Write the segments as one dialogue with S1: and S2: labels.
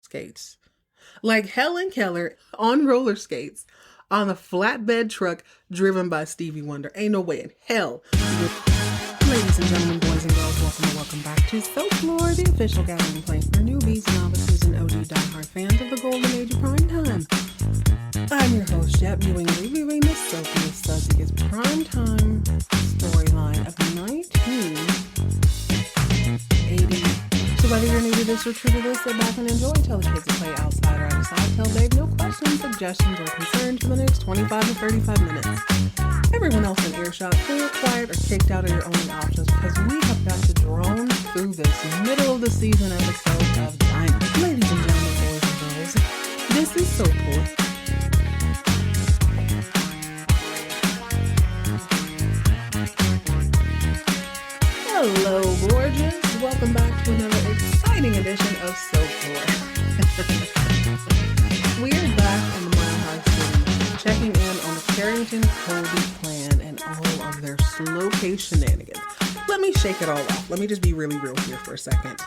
S1: skates. Like Helen Keller on roller skates on a flatbed truck driven by Stevie Wonder. Ain't no way in hell. Ladies and gentlemen, boys and girls, welcome back to Soap Fiends, the official gathering place for newbies, novices, and OG diehard fans of the golden age of primetime. I'm your host, Jett, reviewing the soapiest, suziest primetime storyline of 1980. So whether you're new to this or true to this, sit back and enjoy. Tell the kids to play outside or outside. Tell Dave no questions, suggestions, or concerns for the next 25 to 35 minutes. Everyone else in earshot, clear, quiet, or kicked out of your only options because we have got to drone through this middle of the season episode of Dynasty. Ladies and gentlemen, boys and girls, this is Soap Fiends. Hello, gorgeous. Welcome back to another exciting edition of Soap Fiends. We're back in the Mile High City, checking in on the Carrington Kirby clan and all of their slow-paced shenanigans. Let me shake it all off. Let me just be really real here for a second.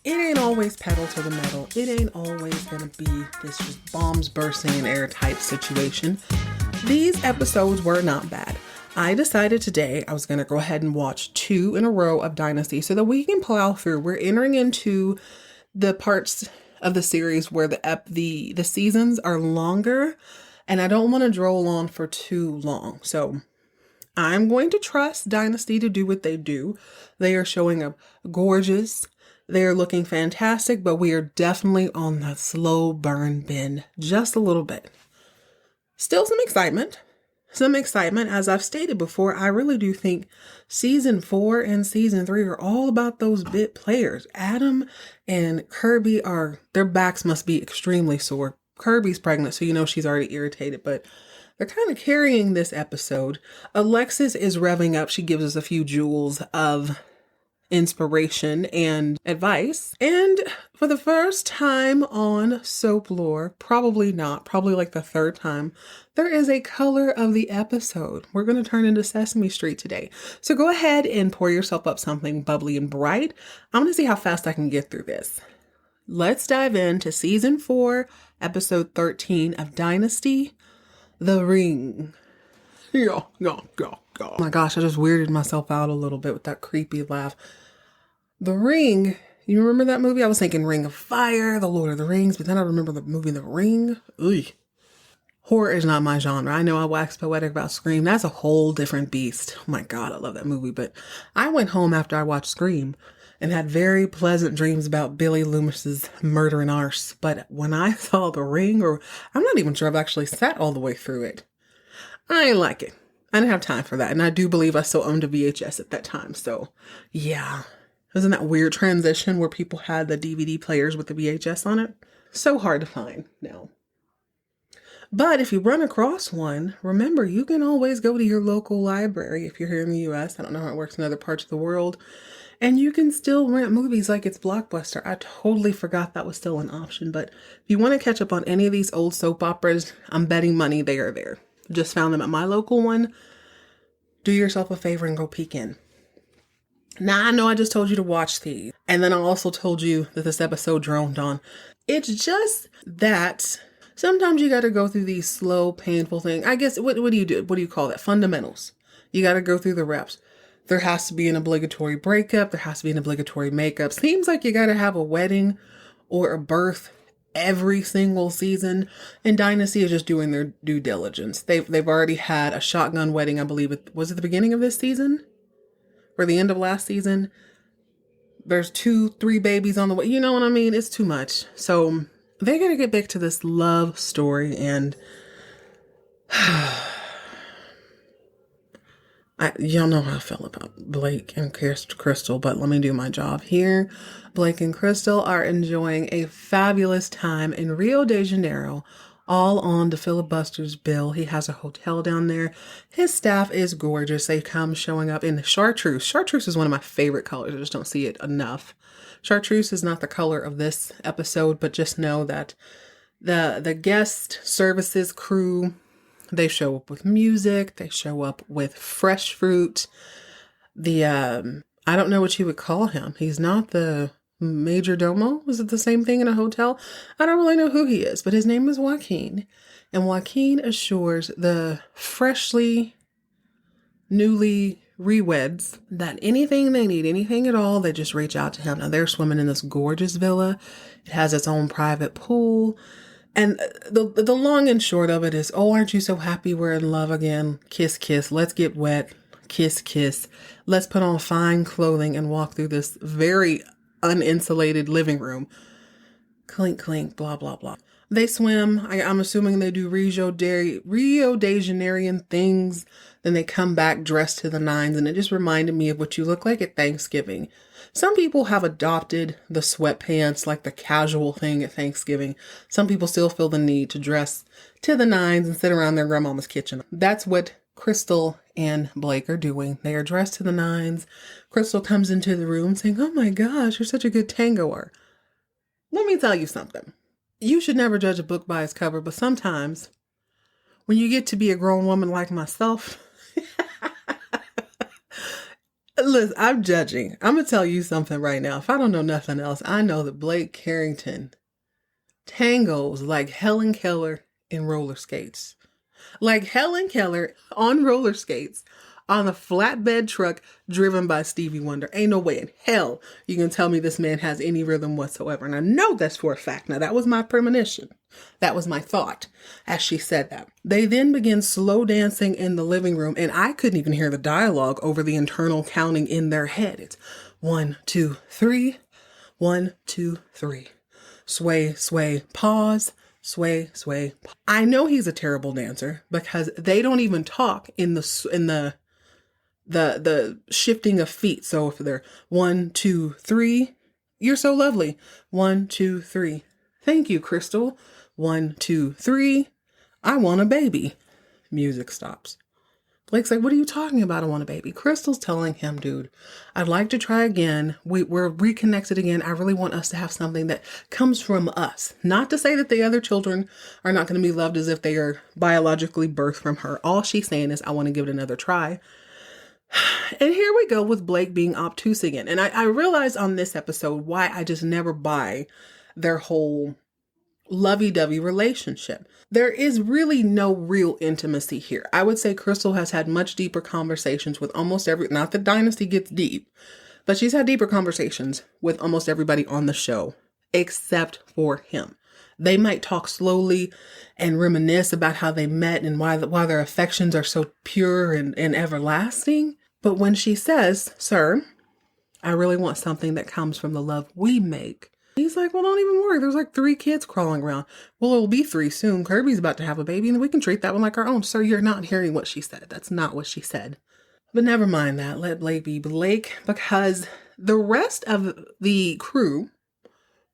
S1: It ain't always pedal to the metal. It ain't always gonna be this just bombs bursting in air type situation. These episodes were not bad. I decided today I was going to go ahead and watch 2 in a row of Dynasty so that we can plow through. We're entering into the parts of the series where the seasons are longer and I don't want to droll on for too long. So I'm going to trust Dynasty to do what they do. They are showing up gorgeous. They're looking fantastic, but we are definitely on the slow burn bin just a little bit. Still some excitement. As I've stated before, I really do think season 4 and season 3 are all about those bit players. Adam and Kirby their backs must be extremely sore. Kirby's pregnant, so you know she's already irritated, but they're kind of carrying this episode. Alexis is revving up. She gives us a few jewels of inspiration and advice. And for the first time on Soap Lore, probably like the third time, there is a color of the episode. We're going to turn into Sesame Street today. So go ahead and pour yourself up something bubbly and bright. I'm going to see how fast I can get through this. Let's dive into season 4, episode 13 of Dynasty-The Ring. Go. Oh my gosh, I just weirded myself out a little bit with that creepy laugh. The Ring, you remember that movie? I was thinking Ring of Fire, The Lord of the Rings, but then I remember the movie The Ring. Ugh. Horror is not my genre. I know I wax poetic about Scream. That's a whole different beast. Oh my God, I love that movie. But I went home after I watched Scream and had very pleasant dreams about Billy Loomis's murder and arse. But when I saw The Ring, I'm not even sure I've actually sat all the way through it, I didn't like it. I didn't have time for that. And I do believe I still owned a VHS at that time. So yeah, wasn't that weird transition where people had the DVD players with the VHS on it? So hard to find now. But if you run across one, remember, you can always go to your local library if you're here in the US. I don't know how it works in other parts of the world. And you can still rent movies like it's Blockbuster. I totally forgot that was still an option. But if you want to catch up on any of these old soap operas, I'm betting money they are there. Just found them at my local one. Do yourself a favor and go peek in. Now, I know I just told you to watch these. And then I also told you that this episode droned on. It's just that sometimes you got to go through these slow, painful things. I guess, what do you do? What do you call that? Fundamentals. You got to go through the reps. There has to be an obligatory breakup. There has to be an obligatory makeup. Seems like you got to have a wedding or a birth every single season. And Dynasty is just doing their due diligence. They've already had a shotgun wedding, I believe. Was it the beginning of this season? Or the end of last season? There's 2-3 babies on the way. You know what I mean? It's too much. So they're going to get back to this love story, and y'all know how I feel about Blake and Krystal, but let me do my job here. Blake and Krystal are enjoying a fabulous time in Rio de Janeiro, all on the filibuster's bill. He has a hotel down there. His staff is gorgeous. They come showing up in chartreuse. Chartreuse is one of my favorite colors. I just don't see it enough. Chartreuse is not the color of this episode, but just know that the guest services crew, they show up with music. They show up with fresh fruit. I don't know what you would call him. He's not the major domo. Was it the same thing in a hotel? I don't really know who he is, but his name is Joaquin. And Joaquin assures the freshly, newly re-weds that anything they need, anything at all, they just reach out to him. Now they're swimming in this gorgeous villa. It has its own private pool. And the long and short of it is, oh, aren't you so happy we're in love again? Kiss, kiss. Let's get wet. Kiss, kiss. Let's put on fine clothing and walk through this very uninsulated living room. Clink, clink, blah, blah, blah. They swim. I'm assuming they do Rio de Janeiro things. Then they come back dressed to the nines. And it just reminded me of what you look like at Thanksgiving. Some people have adopted the sweatpants, like the casual thing at Thanksgiving. Some people still feel the need to dress to the nines and sit around their grandmama's kitchen. That's what Krystal and Blake are doing. They are dressed to the nines. Krystal comes into the room saying, oh my gosh, you're such a good tangoer. Let me tell you something. You should never judge a book by its cover, but sometimes when you get to be a grown woman like myself, listen, I'm judging. I'm going to tell you something right now. If I don't know nothing else, I know that Blake Carrington tangos like Helen Keller in roller skates. Like Helen Keller on roller skates on a flatbed truck driven by Stevie Wonder. Ain't no way in hell you can tell me this man has any rhythm whatsoever. And I know that's for a fact. Now, that was my premonition. That was my thought as she said that. They then begin slow dancing in the living room, and I couldn't even hear the dialogue over the internal counting in their head. It's 1, 2, 3, 1, 2, 3. Sway, sway, pause. Sway, sway. I know he's a terrible dancer because they don't even talk in the shifting of feet. So if they're 1, 2, 3, you're so lovely. 1, 2, 3. Thank you, Krystal. 1, 2, 3. I want a baby. Music stops. Blake's like, what are you talking about? I want a baby. Krystal's telling him, dude, I'd like to try again. We're reconnected again. I really want us to have something that comes from us. Not to say that the other children are not going to be loved as if they are biologically birthed from her. All she's saying is, I want to give it another try. And here we go with Blake being obtuse again. And I realized on this episode why I just never buy their whole lovey-dovey relationship. There is really no real intimacy here. I would say Krystal has had much deeper conversations with almost not that Dynasty gets deep, but she's had deeper conversations with almost everybody on the show, except for him. They might talk slowly and reminisce about how they met and why their affections are so pure and everlasting. But when she says, sir, I really want something that comes from the love we make, he's like, well, don't even worry. There's like 3 kids crawling around. Well, it'll be 3 soon. Kirby's about to have a baby and we can treat that one like our own. Sir, you're not hearing what she said. That's not what she said. But never mind that. Let Blake be Blake, because the rest of the crew,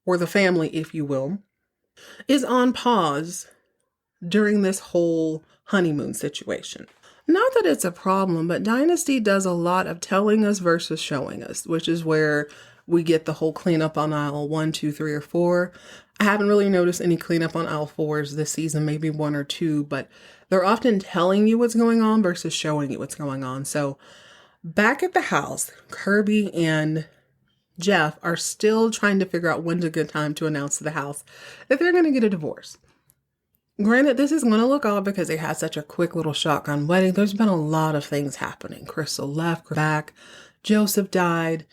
S1: or the family, if you will, is on pause during this whole honeymoon situation. Not that it's a problem, but Dynasty does a lot of telling us versus showing us, which is where we get the whole cleanup on aisle 1, 2, 3, or 4. I haven't really noticed any cleanup on aisle 4s this season, maybe 1 or 2, but they're often telling you what's going on versus showing you what's going on. So back at the house, Kirby and Jeff are still trying to figure out when's a good time to announce to the house that they're going to get a divorce. Granted, this is going to look odd because they had such a quick little shotgun wedding. There's been a lot of things happening. Krystal left, back, Joseph died,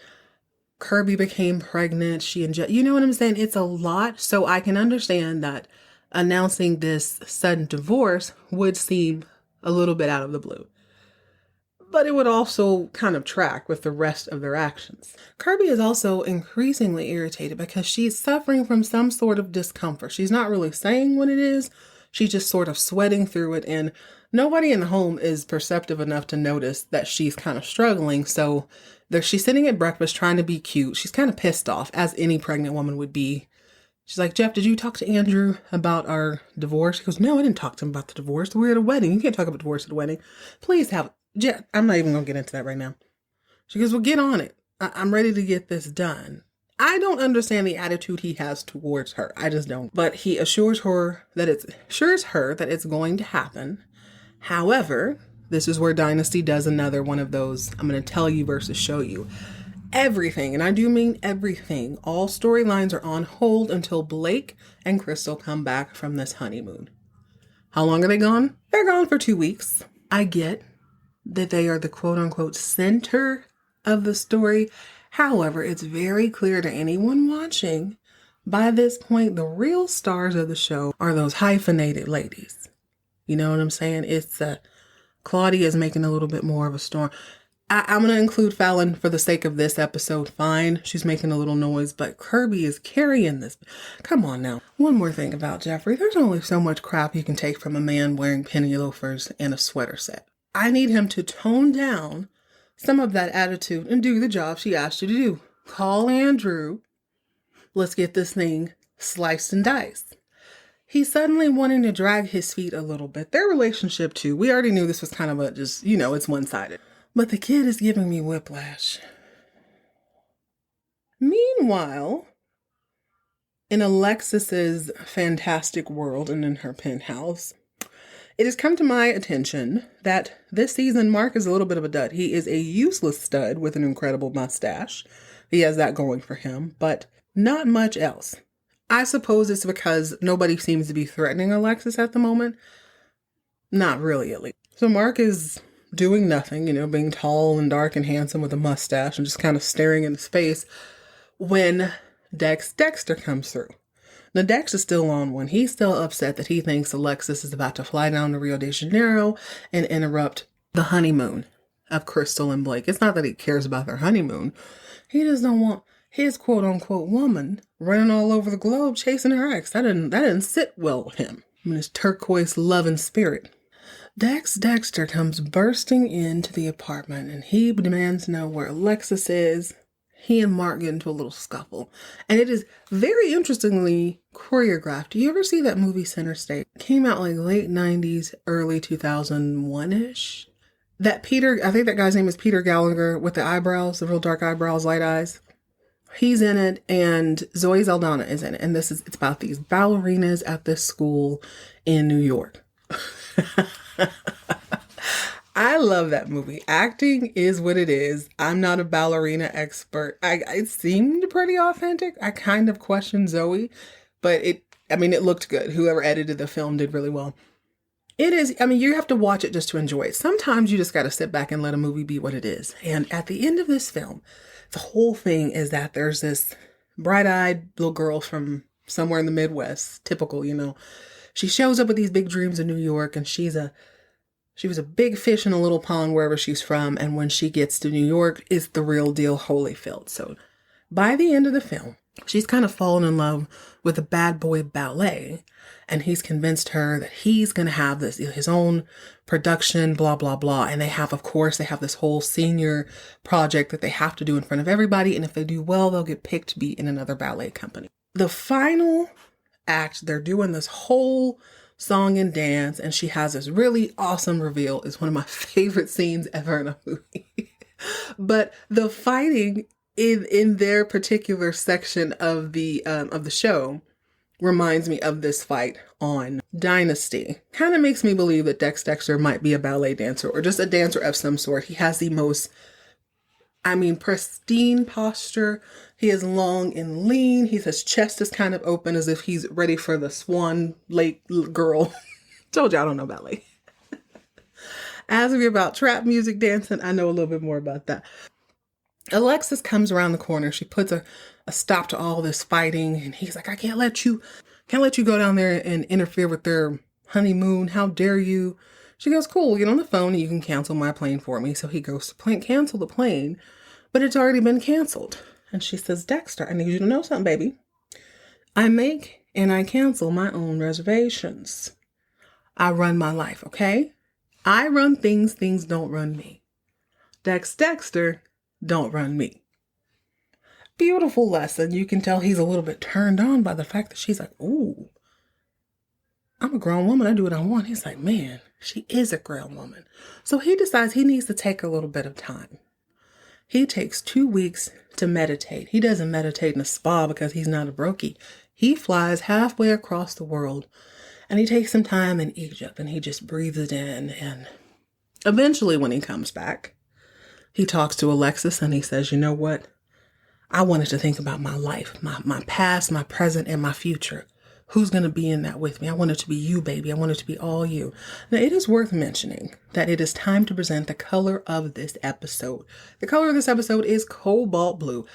S1: Kirby became pregnant, she and Jett, you know what I'm saying? It's a lot. So I can understand that announcing this sudden divorce would seem a little bit out of the blue. But it would also kind of track with the rest of their actions. Kirby is also increasingly irritated because she's suffering from some sort of discomfort. She's not really saying what it is. She's just sort of sweating through it. And nobody in the home is perceptive enough to notice that she's kind of struggling. So she's sitting at breakfast trying to be cute. She's kind of pissed off, as any pregnant woman would be. She's like, Jeff, did you talk to Andrew about our divorce? He goes, no, I didn't talk to him about the divorce. We're at a wedding. You can't talk about divorce at a wedding. Please have Jett, I'm not even going to get into that right now. She goes, well, get on it. I'm ready to get this done. I don't understand the attitude he has towards her. I just don't. But he assures her that it's going to happen. However, this is where Dynasty does another one of those, I'm going to tell you versus show you. everything, and I do mean everything, all storylines are on hold until Blake and Krystal come back from this honeymoon. How long are they gone? They're gone for 2 weeks. I get that they are the quote-unquote center of the story. However, it's very clear to anyone watching, by this point, the real stars of the show are those hyphenated ladies. You know what I'm saying? It's Claudia is making a little bit more of a storm. I'm going to include Fallon for the sake of this episode. Fine. She's making a little noise, but Kirby is carrying this. Come on now. One more thing about Jeffrey. There's only so much crap you can take from a man wearing penny loafers and a sweater set. I need him to tone down some of that attitude and do the job she asked you to do. Call Andrew. Let's get this thing sliced and diced. He's suddenly wanting to drag his feet a little bit. Their relationship too. We already knew this was kind of a just, it's one-sided. But the kid is giving me whiplash. Meanwhile, in Alexis's fantastic world and in her penthouse, it has come to my attention that this season Mark is a little bit of a dud. He is a useless stud with an incredible mustache. He has that going for him, but not much else. I suppose it's because nobody seems to be threatening Alexis at the moment. Not really, at least. So Mark is doing nothing, being tall and dark and handsome with a mustache and just kind of staring into space when Dexter comes through. Now, Dex is still on one. He's still upset that he thinks Alexis is about to fly down to Rio de Janeiro and interrupt the honeymoon of Krystal and Blake. It's not that he cares about their honeymoon. He just don't want his quote-unquote woman running all over the globe chasing her ex. That didn't sit well with him. His turquoise love and spirit. Dexter comes bursting into the apartment and he demands to know where Alexis is. He and Mark get into a little scuffle. And it is very interestingly choreographed. Do you ever see that movie Center Stage? It came out like late 90s, early 2001-ish. I think that guy's name is Peter Gallagher with the eyebrows, the real dark eyebrows, light eyes. He's in it and Zoe Saldana is in it. And it's about these ballerinas at this school in New York. I love that movie. Acting is what it is. I'm not a ballerina expert. It seemed pretty authentic. I kind of questioned Zoe, but it looked good. Whoever edited the film did really well. It is, you have to watch it just to enjoy it. Sometimes you just got to sit back and let a movie be what it is. And at the end of this film, the whole thing is that there's this bright-eyed little girl from somewhere in the Midwest, typical, She shows up with these big dreams in New York, and she was a big fish in a little pond wherever she's from, and when she gets to New York, it's the real deal Holyfield. So by the end of the film, she's kind of fallen in love with a bad boy ballet, and he's convinced her that he's going to have his own production, blah, blah, blah. And they have this whole senior project that they have to do in front of everybody, and if they do well, they'll get picked to be in another ballet company. The final act, they're doing this whole song and dance, and she has this really awesome reveal. It's one of my favorite scenes ever in a movie. But the fighting in their particular section of the show reminds me of this fight on Dynasty. Kind of makes me believe that Dexter might be a ballet dancer or just a dancer of some sort. He has the most pristine posture. He is long and lean. His chest is kind of open as if he's ready for the Swan Lake girl. Told you I don't know ballet. As we're about trap music dancing, I know a little bit more about that. Alexis comes around the corner. She puts a stop to all this fighting. And he's like, I can't let you go down there and interfere with their honeymoon. How dare you? She goes, cool, get on the phone and you can cancel my plane for me. So he goes to cancel the plane, but it's already been canceled. And she says, Dexter, I need you to know something, baby. I make and I cancel my own reservations. I run my life, okay? I run things don't run me. Dexter, don't run me. Beautiful lesson. You can tell he's a little bit turned on by the fact that she's like, ooh, I'm a grown woman. I do what I want. He's like, man, she is a grown woman. So he decides he needs to take a little bit of time. He takes 2 weeks to meditate. He doesn't meditate in a spa because he's not a brokey. He flies halfway across the world and he takes some time in Egypt and he just breathes it in. And eventually when he comes back, he talks to Alexis and he says, you know what? I wanted to think about my life, my past, my present, and my future. Who's going to be in that with me? I want it to be you, baby. I want it to be all you. Now, it is worth mentioning that it is time to present the color of this episode. The color of this episode is cobalt blue.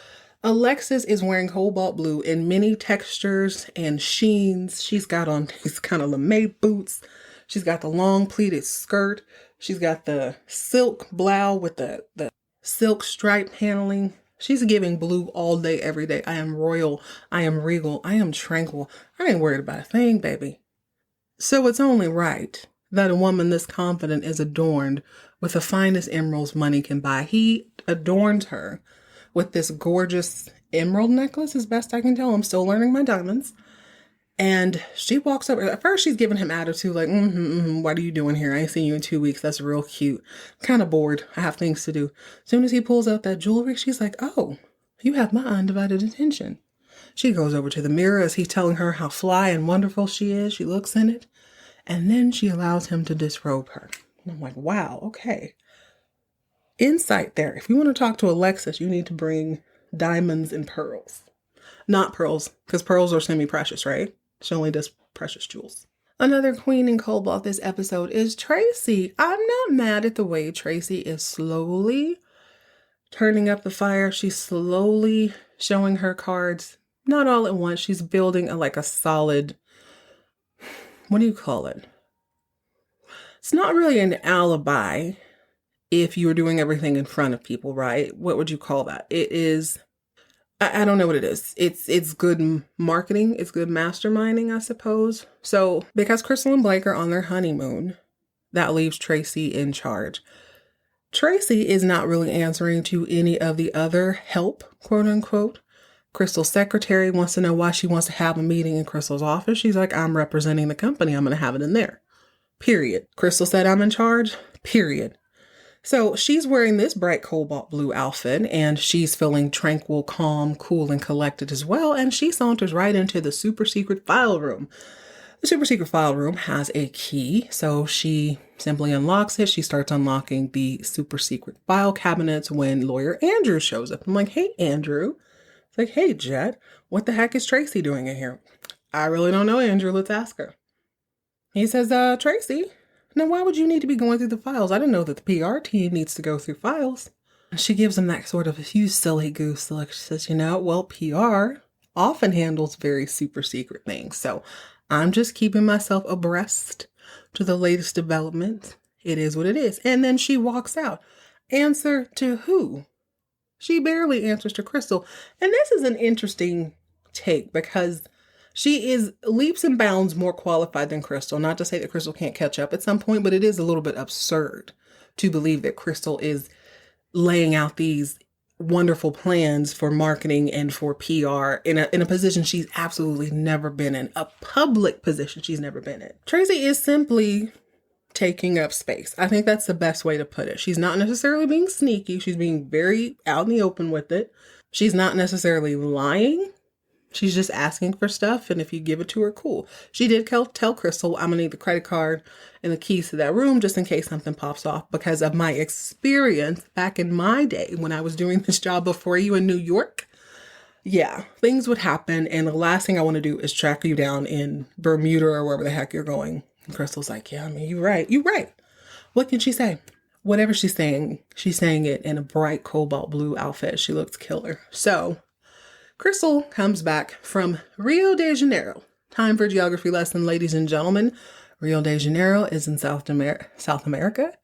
S1: Alexis is wearing cobalt blue in many textures and sheens. She's got on these kind of lame boots. She's got the long pleated skirt. She's got the silk blouse with the silk stripe paneling. She's giving blue all day, every day. I am royal. I am regal. I am tranquil. I ain't worried about a thing, baby. So it's only right that a woman this confident is adorned with the finest emeralds money can buy. He adorned her with this gorgeous emerald necklace, as best I can tell. I'm still learning my diamonds. And she walks over. At first, she's giving him attitude like, what are you doing here? I ain't seen you in 2 weeks. That's real cute. I'm kind of bored. I have things to do. As soon as he pulls out that jewelry, she's like, oh, you have my undivided attention. She goes over to the mirror as he's telling her how fly and wonderful she is. She looks in it. And then she allows him to disrobe her. And I'm like, wow, okay. Insight there. If you want to talk to Alexis, you need to bring diamonds and pearls. Not pearls, because pearls are semi-precious, right? She only does precious jewels. Another queen in cobalt this episode is Tracy. I'm not mad at the way Tracy is slowly turning up the fire. She's slowly showing her cards. Not all at once. She's building a solid, what do you call it? It's not really an alibi if you were doing everything in front of people, right? What would you call that? It is... I don't know what it is. It's good marketing. It's good masterminding, I suppose. So because Krystal and Blake are on their honeymoon, that leaves Tracy in charge. Tracy is not really answering to any of the other help, quote unquote. Krystal's secretary wants to know why she wants to have a meeting in Krystal's office. She's like, I'm representing the company. I'm going to have it in there. Period. Krystal said I'm in charge. Period. So she's wearing this bright cobalt blue outfit and she's feeling tranquil, calm, cool, and collected as well. And she saunters right into the super secret file room. The super secret file room has a key. So she simply unlocks it. She starts unlocking the super secret file cabinets when lawyer Andrew shows up. I'm like, hey, Andrew. It's like, hey, Jett, what the heck is Tracy doing in here? I really don't know, Andrew. Let's ask her. He says, Tracy, now why would you need to be going through the files? I didn't know that the PR team needs to go through files. She gives him that sort of, you silly goose look. She says, well, PR often handles very super secret things. So I'm just keeping myself abreast to the latest developments. It is what it is. And then she walks out. Answer to who? She barely answers to Krystal. And this is an interesting take because she is leaps and bounds more qualified than Krystal. Not to say that Krystal can't catch up at some point, but it is a little bit absurd to believe that Krystal is laying out these wonderful plans for marketing and for PR in a position she's absolutely never been in, a public position she's never been in. Tracy is simply taking up space. I think that's the best way to put it. She's not necessarily being sneaky. She's being very out in the open with it. She's not necessarily lying. She's just asking for stuff, and if you give it to her, cool. She did tell Krystal, I'm going to need the credit card and the keys to that room just in case something pops off because of my experience back in my day when I was doing this job before you in New York. Yeah, things would happen, and the last thing I want to do is track you down in Bermuda or wherever the heck you're going. And Crystal's like, yeah, I mean, you're right. You're right. What can she say? Whatever she's saying it in a bright cobalt blue outfit. She looks killer. So Krystal comes back from Rio de Janeiro. Time for a geography lesson, ladies and gentlemen. Rio de Janeiro is in South America.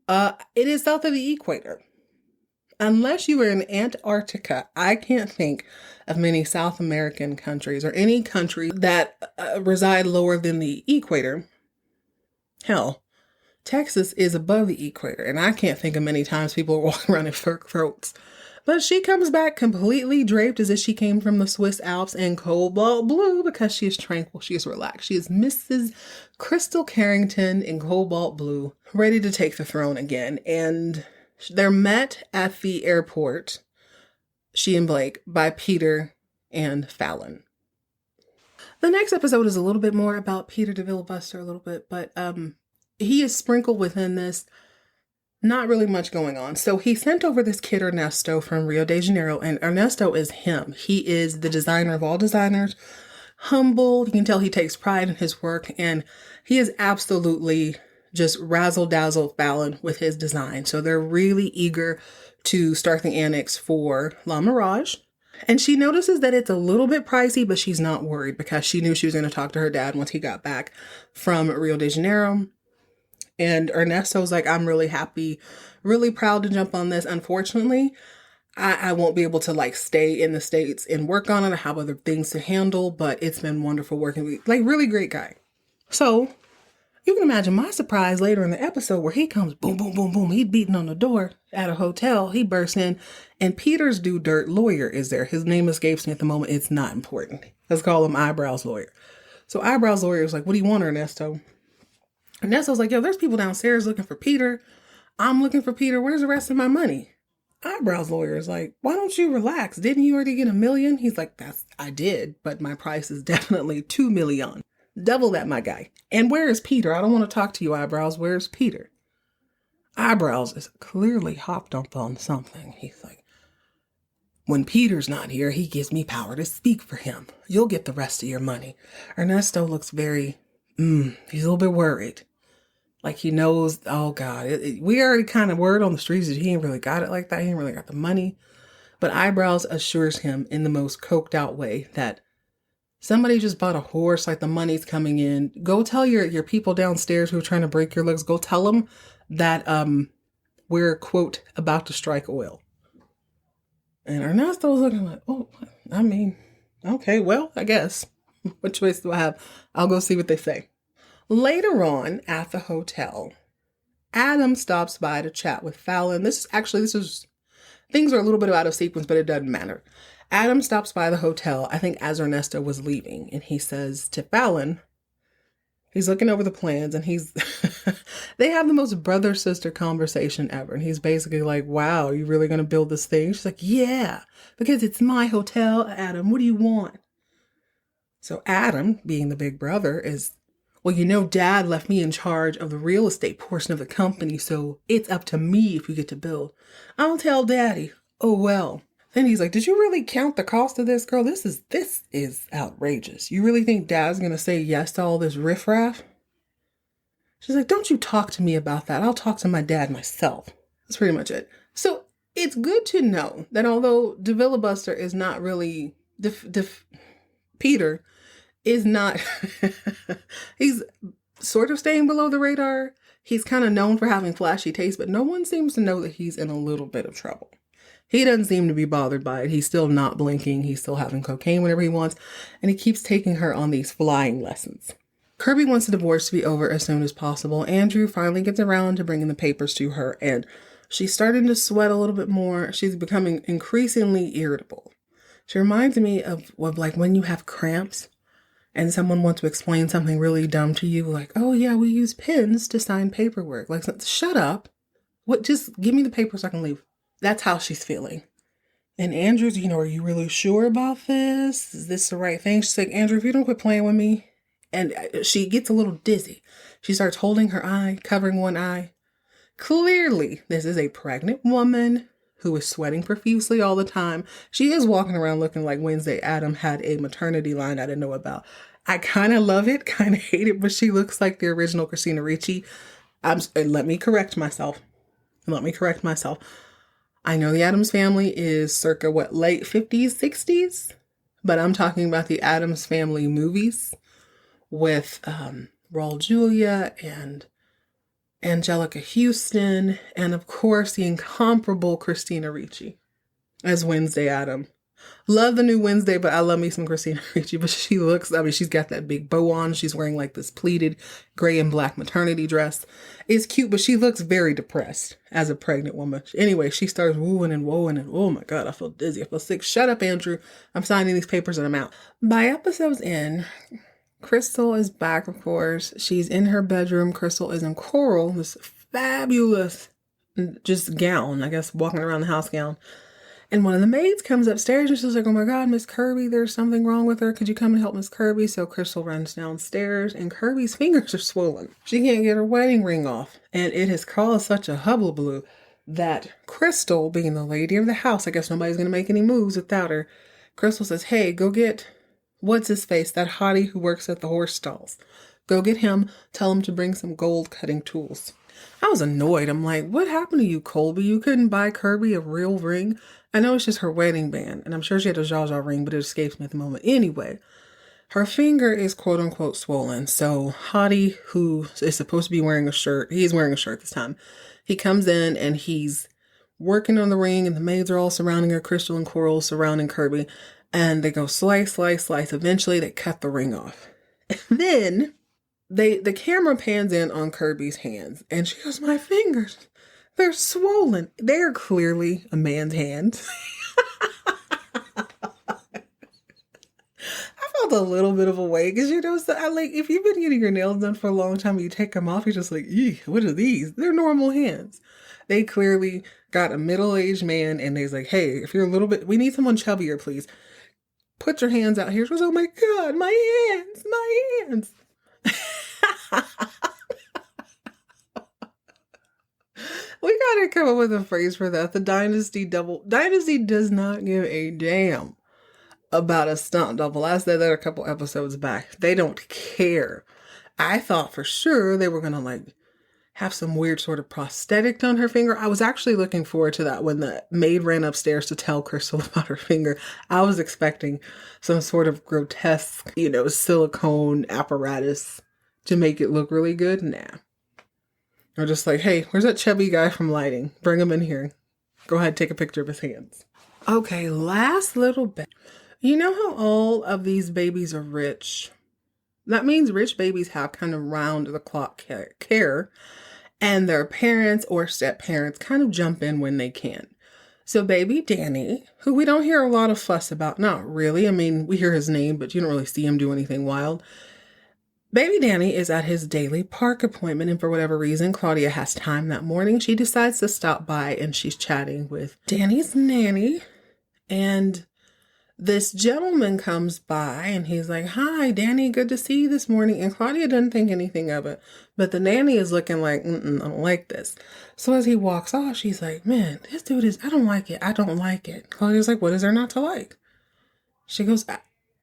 S1: It is south of the equator. Unless you are in Antarctica, I can't think of many South American countries or any country that reside lower than the equator. Hell, Texas is above the equator, and I can't think of many times people are walking around in fur coats. But she comes back completely draped as if she came from the Swiss Alps in cobalt blue because she is tranquil, she is relaxed. She is Mrs. Krystal Carrington in cobalt blue, ready to take the throne again. And they're met at the airport, she and Blake, by Peter and Fallon. The next episode is a little bit more about Peter de Villbuster a little bit, but he is sprinkled within this not really much going on. So he sent over this kid Ernesto from Rio de Janeiro, and Ernesto is him. He is the designer of all designers, humble. You can tell he takes pride in his work, and he is absolutely just razzle-dazzle Fallon with his design. So they're really eager to start the annex for La Mirage. And she notices that it's a little bit pricey, but she's not worried because she knew she was going to talk to her dad once he got back from Rio de Janeiro. And Ernesto's like, I'm really happy, really proud to jump on this. Unfortunately, I won't be able to like stay in the States and work on it. I have other things to handle, but it's been wonderful working with, like, really great guy. So you can imagine my surprise later in the episode where he comes, boom, boom, boom, boom. He's beating on the door at a hotel. He bursts in, and Peter's do dirt lawyer is there. His name escapes me at the moment. It's not important. Let's call him Eyebrows Lawyer. So Eyebrows Lawyer is like, what do you want, Ernesto? Ernesto's like, yo, there's people downstairs looking for Peter. I'm looking for Peter. Where's the rest of my money? Eyebrows Lawyer is like, why don't you relax? Didn't you already get $1 million? He's like, I did, but my price is definitely $2 million. Double that, my guy. And where is Peter? I don't want to talk to you, Eyebrows. Where's Peter? Eyebrows is clearly hopped up on something. He's like, when Peter's not here, he gives me power to speak for him. You'll get the rest of your money. Ernesto looks very, he's a little bit worried. Like he knows, oh God, we already kind of word on the streets that he ain't really got it like that. He ain't really got the money. But Eyebrows assures him in the most coked out way that somebody just bought a horse, like the money's coming in. Go tell your people downstairs who are trying to break your legs, go tell them that we're, quote, about to strike oil. And Ernesto's looking like, oh, I mean, okay, well, I guess. What choice do I have? I'll go see what they say. Later on at the hotel, Adam stops by to chat with Fallon. Things are a little bit out of sequence, but it doesn't matter. Adam stops by the hotel, I think as Ernesto was leaving, and he says to Fallon, he's looking over the plans, and they have the most brother-sister conversation ever. And he's basically like, wow, are you really going to build this thing? She's like, yeah, because it's my hotel, Adam. What do you want? So Adam, being the big brother, is, well, Dad left me in charge of the real estate portion of the company, so it's up to me if you get to build. I'll tell Daddy. Oh, well. Then he's like, did you really count the cost of this, girl? This is outrageous. You really think Dad's going to say yes to all this riffraff? She's like, don't you talk to me about that. I'll talk to my dad myself. That's pretty much it. So it's good to know that although DeVillabuster is not really, Peter is not, he's sort of staying below the radar. He's kind of known for having flashy taste, but no one seems to know that he's in a little bit of trouble. He doesn't seem to be bothered by it. He's still not blinking. He's still having cocaine whenever he wants. And he keeps taking her on these flying lessons. Kirby wants the divorce to be over as soon as possible. Andrew finally gets around to bringing the papers to her, and she's starting to sweat a little bit more. She's becoming increasingly irritable. She reminds me of like when you have cramps and someone wants to explain something really dumb to you, like, oh yeah, we use pens to sign paperwork. Like, shut up. Just give me the paper so I can leave. That's how she's feeling. And Andrew's, are you really sure about this? Is this the right thing? She's like, Andrew, if you don't quit playing with me. And she gets a little dizzy. She starts holding her eye, covering one eye. Clearly, this is a pregnant woman who is sweating profusely all the time. She is walking around looking like Wednesday Adam had a maternity line I didn't know about. I kind of love it, kind of hate it, but she looks like the original Christina Ricci. Let me correct myself. I know the Addams Family is circa, late 50s, 60s? But I'm talking about the Addams Family movies with Raul Julia and Angelica Houston, and of course the incomparable Christina Ricci as Wednesday Adam. Love the new Wednesday, but I love me some Christina Ricci. But she's got that big bow on. She's wearing like this pleated gray and black maternity dress. It's cute, but she looks very depressed as a pregnant woman. Anyway, she starts wooing and woeing, and oh my God, I feel dizzy. I feel sick. Shut up, Andrew. I'm signing these papers and I'm out. By episode's end, Krystal is back, of course. She's in her bedroom. Krystal is in coral, this fabulous just gown, I guess, walking around the house gown. And one of the maids comes upstairs and she's like, oh my God, Miss Kirby, there's something wrong with her. Could you come and help Miss Kirby? So Krystal runs downstairs and Kirby's fingers are swollen. She can't get her wedding ring off. And it has caused such a hullabaloo that Krystal, being the lady of the house, I guess nobody's going to make any moves without her. Krystal says, hey, go get, what's his face, that hottie who works at the horse stalls. Go get him, tell him to bring some gold cutting tools. I was annoyed. I'm like, what happened to you, Colby? You couldn't buy Kirby a real ring? I know it's just her wedding band, and I'm sure she had a Zsa Zsa ring, but it escapes me at the moment. Anyway, her finger is quote unquote swollen. So Hottie, who is supposed to be wearing a shirt, he's wearing a shirt this time. He comes in and he's working on the ring, and the maids are all surrounding her, Krystal and Coral surrounding Kirby, and they go slice, slice, slice. Eventually, they cut the ring off. And then the camera pans in on Kirby's hands, and she goes, my fingers, they're swollen. They're clearly a man's hands. I felt a little bit of a way because, you know, so if you've been getting your nails done for a long time and you take them off, you're just like, eeh, what are these? They're normal hands. They clearly got a middle-aged man and he's like, hey, if you're a little bit, we need someone chubbier, please. Put your hands out here. She goes, oh my God, my hands, my hands. We gotta come up with a phrase for that. The Dynasty double. Dynasty does not give a damn about a stunt double. I said that a couple episodes back. They don't care. I thought for sure they were gonna like have some weird sort of prosthetic done her finger. I was actually looking forward to that when the maid ran upstairs to tell Krystal about her finger. I was expecting some sort of grotesque, you know, silicone apparatus to make it look really good. Nah. Or just like, hey, where's that chubby guy from lighting? Bring him in here. Go ahead, take a picture of his hands. Okay, last little bit. You know how all of these babies are rich? That means rich babies have kind of round-the-clock care, and their parents or step-parents kind of jump in when they can. So baby Danny, who we don't hear a lot of fuss about, not really. I mean, we hear his name, but you don't really see him do anything wild. Baby Danny is at his daily park appointment, and for whatever reason, Claudia has time that morning. She decides to stop by, and she's chatting with Danny's nanny, and this gentleman comes by, and he's like, hi, Danny, good to see you this morning, and Claudia doesn't think anything of it, but the nanny is looking like, I don't like this. So as he walks off, she's like, man, this dude is, I don't like it. Claudia's like, what is there not to like? She goes,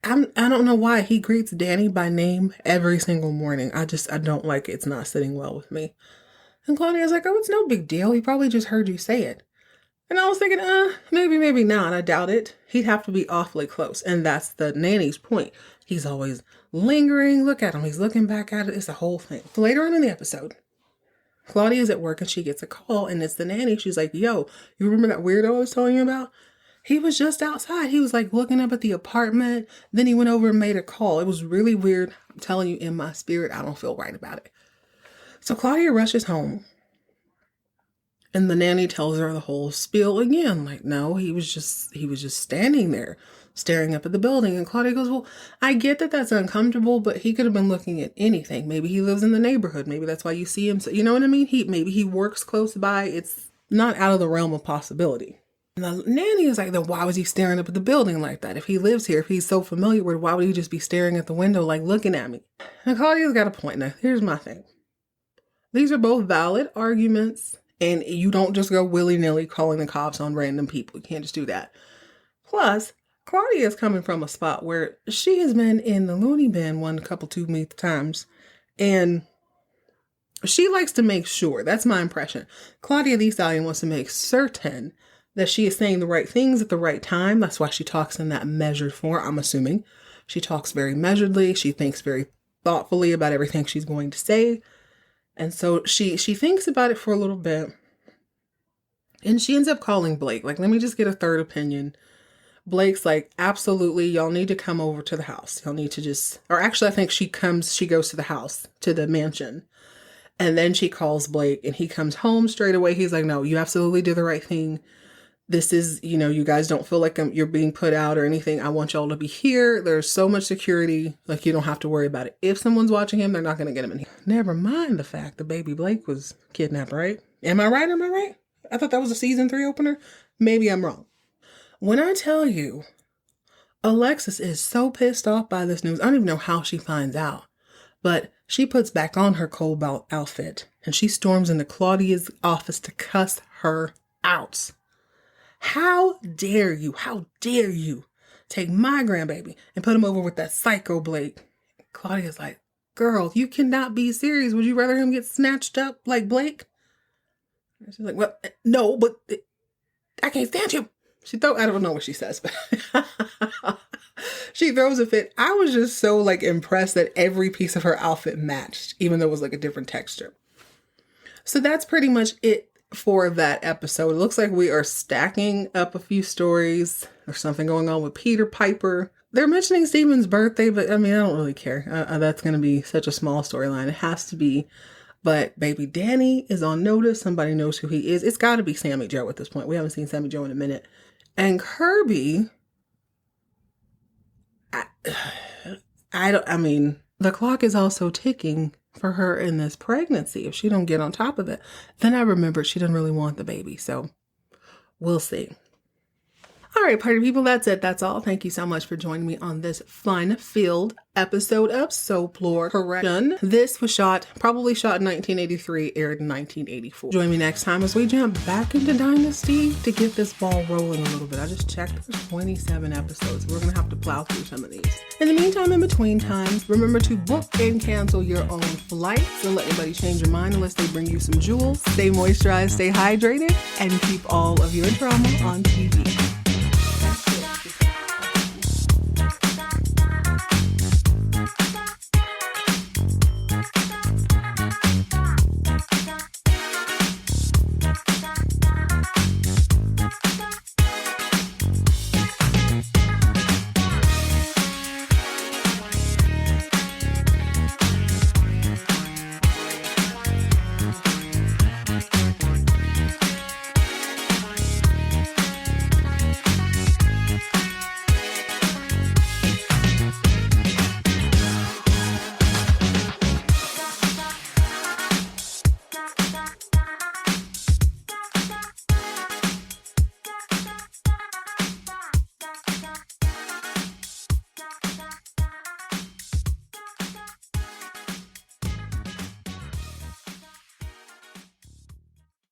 S1: I don't know why he greets Danny by name every single morning. I don't like it. It's not sitting well with me. And Claudia's like, oh, it's no big deal. He probably just heard you say it. And I was thinking, maybe not. I doubt it. He'd have to be awfully close. And that's the nanny's point. He's always lingering. Look at him. He's looking back at it. It's a whole thing. So later on in the episode, Claudia's at work and she gets a call and it's the nanny. She's like, yo, you remember that weirdo I was telling you about? He was just outside. He was like looking up at the apartment. Then he went over and made a call. It was really weird. I'm telling you, in my spirit, I don't feel right about it. So Claudia rushes home. And the nanny tells her the whole spiel again. Like, no, he was just standing there staring up at the building. And Claudia goes, well, I get that that's uncomfortable, but he could have been looking at anything. Maybe he lives in the neighborhood. Maybe that's why you see him. So, you know what I mean? Maybe he works close by. It's not out of the realm of possibility. And the nanny is like, then why was he staring up at the building like that? If he lives here, if he's so familiar with it, why would he just be staring at the window, like looking at me? And Claudia's got a point. Now, here's my thing. These are both valid arguments, and you don't just go willy-nilly calling the cops on random people. You can't just do that. Plus, Claudia is coming from a spot where she has been in the loony bin too many times, and she likes to make sure, that's my impression. Claudia the Stallion wants to make certain that she is saying the right things at the right time. That's why she talks in that measured form, I'm assuming. She talks very measuredly. She thinks very thoughtfully about everything she's going to say. And so she thinks about it for a little bit. And she ends up calling Blake. Like, let me just get a third opinion. Blake's like, absolutely, y'all need to come over to the house. Y'all need to just, or actually I think she goes to the house, to the mansion. And then she calls Blake and he comes home straight away. He's like, no, you absolutely did the right thing. This is, you guys don't feel like you're being put out or anything. I want y'all to be here. There's so much security. Like, you don't have to worry about it. If someone's watching him, they're not going to get him in here. Never mind the fact that baby Blake was kidnapped, right? Am I right? I thought that was a season 3 opener. Maybe I'm wrong. When I tell you, Alexis is so pissed off by this news. I don't even know how she finds out. But she puts back on her cobalt outfit and she storms into Claudia's office to cuss her out. How dare you? How dare you take my grandbaby and put him over with that psycho Blake? Claudia's like, girl, you cannot be serious. Would you rather him get snatched up like Blake? And she's like, well, no, but I can't stand you. I don't know what she says, but she throws a fit. I was just so like impressed that every piece of her outfit matched, even though it was like a different texture. So that's pretty much it for that episode. It looks like we are stacking up a few stories. There's something going on with Peter Piper. They're mentioning Steven's birthday, but I mean, I don't really care. That's going to be such a small storyline. It has to be. But baby Danny is on notice. Somebody knows who he is. It's got to be Sammy Joe at this point. We haven't seen Sammy Joe in a minute. And Kirby, I mean, the clock is also ticking for her in this pregnancy. If she don't get on top of it, then I remembered she didn't really want the baby. So we'll see. All right, party people, that's it. That's all. Thank you so much for joining me on this fun-filled episode of Soap Lore Correction. This was probably shot in 1983, aired in 1984. Join me next time as we jump back into Dynasty to get this ball rolling a little bit. I just checked, there's 27 episodes. We're going to have to plow through some of these. In the meantime, in between times, remember to book and cancel your own flights. Don't let anybody change your mind unless they bring you some jewels. Stay moisturized, stay hydrated, and keep all of your drama on TV.